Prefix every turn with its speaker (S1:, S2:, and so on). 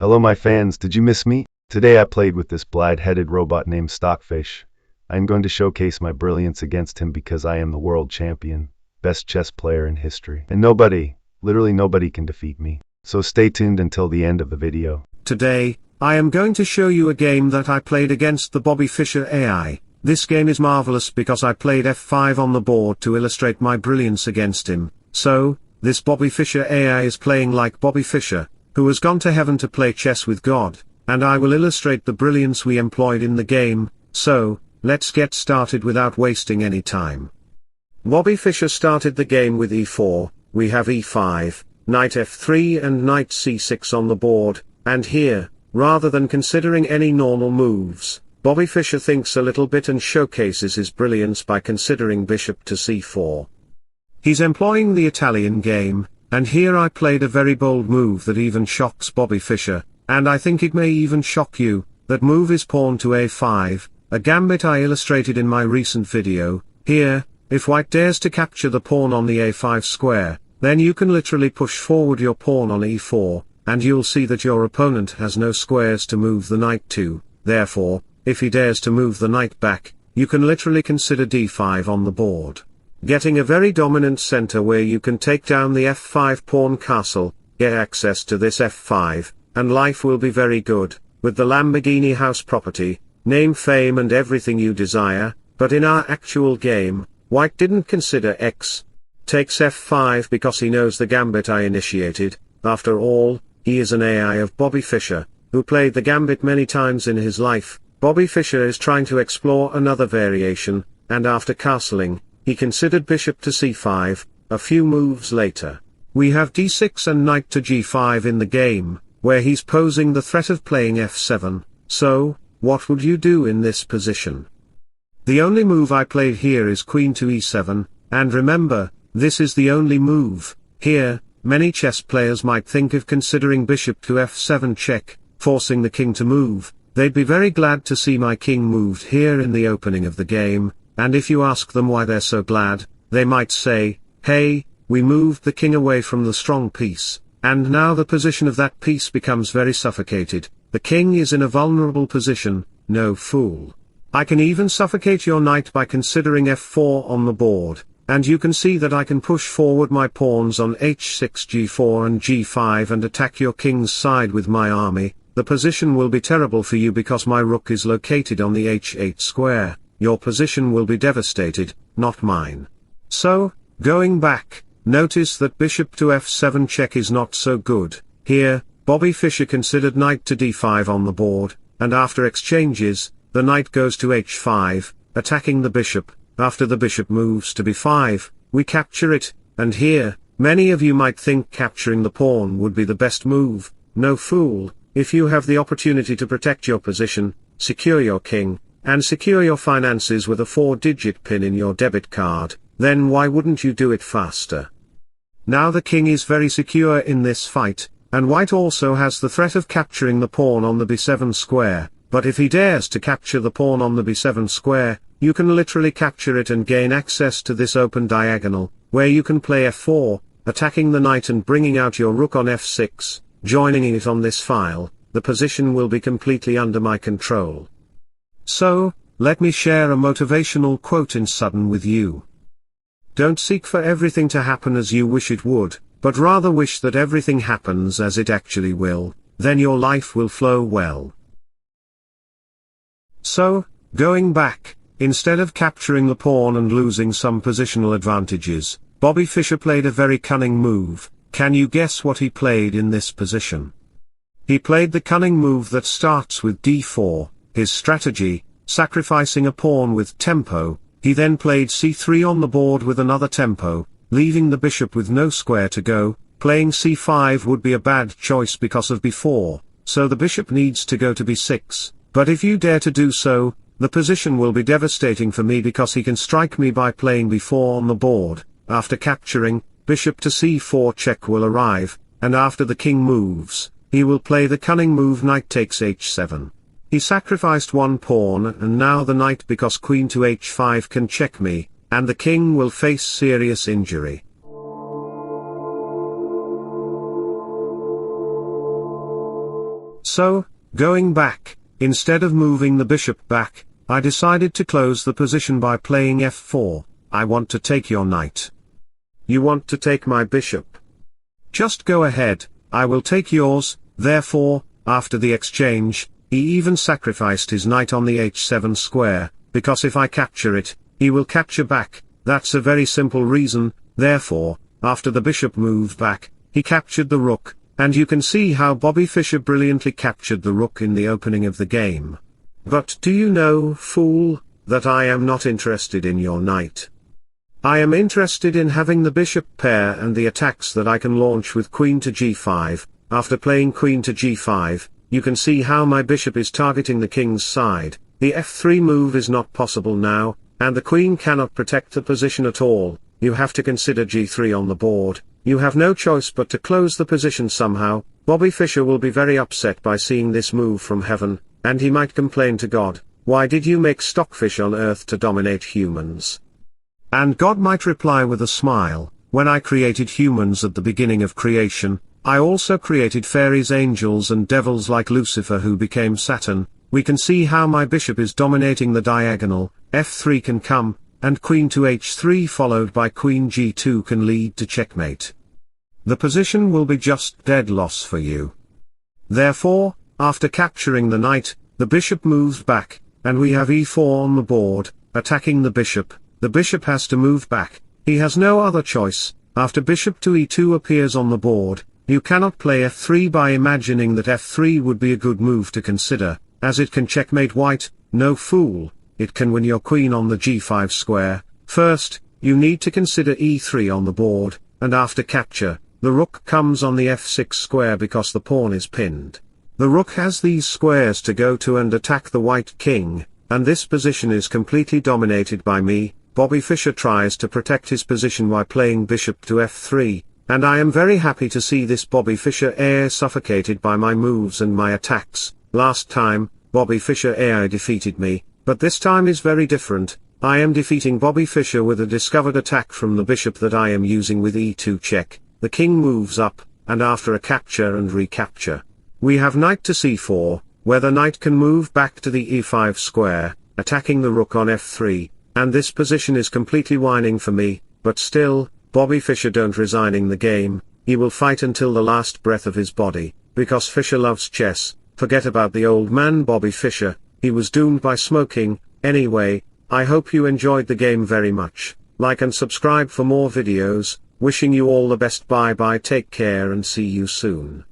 S1: Hello my fans, did you miss me? Today I played with this blade-headed robot named Stockfish. I am going to showcase my brilliance against him because I am the world champion, best chess player in history. And nobody, literally nobody can defeat me. So stay tuned until the end of the video.
S2: Today, I am going to show you a game that I played against the Bobby Fischer AI. This game is marvelous because I played f5 on the board to illustrate my brilliance against him. So, this Bobby Fischer AI is playing like Bobby Fischer, who has gone to heaven to play chess with God, and I will illustrate the brilliance we employed in the game. So, let's get started without wasting any time. Bobby Fischer started the game with e4, we have e5, knight f3 and knight c6 on the board, and here, rather than considering any normal moves, Bobby Fischer thinks a little bit and showcases his brilliance by considering bishop to c4. He's employing the Italian game, and here I played a very bold move that even shocks Bobby Fischer, and I think it may even shock you. That move is pawn to a5, a gambit I illustrated in my recent video. Here, if white dares to capture the pawn on the a5 square, then you can literally push forward your pawn on e4, and you'll see that your opponent has no squares to move the knight to. Therefore, if he dares to move the knight back, you can literally consider d5 on the board, getting a very dominant center where you can take down the f5 pawn castle, get access to this f5, and life will be very good, with the Lamborghini house property, name, fame and everything you desire. But in our actual game, white didn't consider x takes f5 because he knows the gambit I initiated. After all, he is an AI of Bobby Fischer, who played the gambit many times in his life. Bobby Fischer is trying to explore another variation, and after castling, he considered bishop to c5. A few moves later, we have d6 and knight to g5 in the game, where he's posing the threat of playing f7. So, what would you do in this position? The only move I played here is queen to e7, and remember, this is the only move. Here, many chess players might think of considering bishop to f7 check, forcing the king to move. They'd be very glad to see my king moved here in the opening of the game, and if you ask them why they're so glad, they might say, hey, we moved the king away from the strong piece, and now the position of that piece becomes very suffocated. The king is in a vulnerable position, no fool. I can even suffocate your knight by considering f4 on the board, and you can see that I can push forward my pawns on h6 g4 and g5 and attack your king's side with my army. The position will be terrible for you because my rook is located on the h8 square. Your position will be devastated, not mine. So, going back, notice that bishop to f7 check is not so good. Here, Bobby Fischer considered knight to d5 on the board, and after exchanges, the knight goes to h5, attacking the bishop. After the bishop moves to b5, we capture it, and here, many of you might think capturing the pawn would be the best move. No fool. If you have the opportunity to protect your position, secure your king, and secure your finances with a 4-digit pin in your debit card, then why wouldn't you do it faster? Now the king is very secure in this fight, and white also has the threat of capturing the pawn on the b7 square, but if he dares to capture the pawn on the b7 square, you can literally capture it and gain access to this open diagonal, where you can play f4, attacking the knight and bringing out your rook on f6. Joining it on this file, the position will be completely under my control. So, let me share a motivational quote in sudden with you. Don't seek for everything to happen as you wish it would, but rather wish that everything happens as it actually will, then your life will flow well. So, going back, instead of capturing the pawn and losing some positional advantages, Bobby Fischer played a very cunning move. Can you guess what he played in this position? He played the cunning move that starts with d4, his strategy, sacrificing a pawn with tempo. He then played c3 on the board with another tempo, leaving the bishop with no square to go. Playing c5 would be a bad choice because of b4, so the bishop needs to go to b6, but if you dare to do so, the position will be devastating for me because he can strike me by playing b4 on the board. After capturing, bishop to c4 check will arrive, and after the king moves, he will play the cunning move knight takes h7. He sacrificed one pawn and now the knight because queen to h5 can check me, and the king will face serious injury. So, going back, instead of moving the bishop back, I decided to close the position by playing f4. I want to take your knight. You want to take my bishop? Just go ahead, I will take yours. Therefore, after the exchange, he even sacrificed his knight on the h7 square, because if I capture it, he will capture back. That's a very simple reason. Therefore, after the bishop moved back, he captured the rook, and you can see how Bobby Fischer brilliantly captured the rook in the opening of the game. But do you know, fool, that I am not interested in your knight. I am interested in having the bishop pair and the attacks that I can launch with queen to g5. After playing queen to g5, you can see how my bishop is targeting the king's side. The f3 move is not possible now, and the queen cannot protect the position at all. You have to consider g3 on the board. You have no choice but to close the position somehow. Bobby Fischer will be very upset by seeing this move from heaven, and he might complain to God, "Why did you make Stockfish on earth to dominate humans?" And God might reply with a smile, "When I created humans at the beginning of creation, I also created fairies, angels and devils like Lucifer who became Saturn." We can see how my bishop is dominating the diagonal. f3 can come, and queen to h3 followed by queen g2 can lead to checkmate. The position will be just dead loss for you. Therefore, after capturing the knight, the bishop moves back, and we have e4 on the board, attacking the bishop. The bishop has to move back, he has no other choice. After bishop to e2 appears on the board, you cannot play f3 by imagining that f3 would be a good move to consider, as it can checkmate white. No fool, it can win your queen on the g5 square. First, you need to consider e3 on the board, and after capture, the rook comes on the f6 square because the pawn is pinned. The rook has these squares to go to and attack the white king, and this position is completely dominated by me. Bobby Fischer tries to protect his position by playing bishop to f3, and I am very happy to see this Bobby Fischer AI suffocated by my moves and my attacks. Last time, Bobby Fischer AI defeated me, but this time is very different. I am defeating Bobby Fischer with a discovered attack from the bishop that I am using with e2 check. The king moves up, and after a capture and recapture, we have knight to c4, where the knight can move back to the e5 square, attacking the rook on f3, and this position is completely winning for me. But still, Bobby Fischer don't resigning the game. He will fight until the last breath of his body, because Fischer loves chess. Forget about the old man Bobby Fischer, he was doomed by smoking. Anyway, I hope you enjoyed the game very much. Like and subscribe for more videos. Wishing you all the best. Bye bye, take care and see you soon.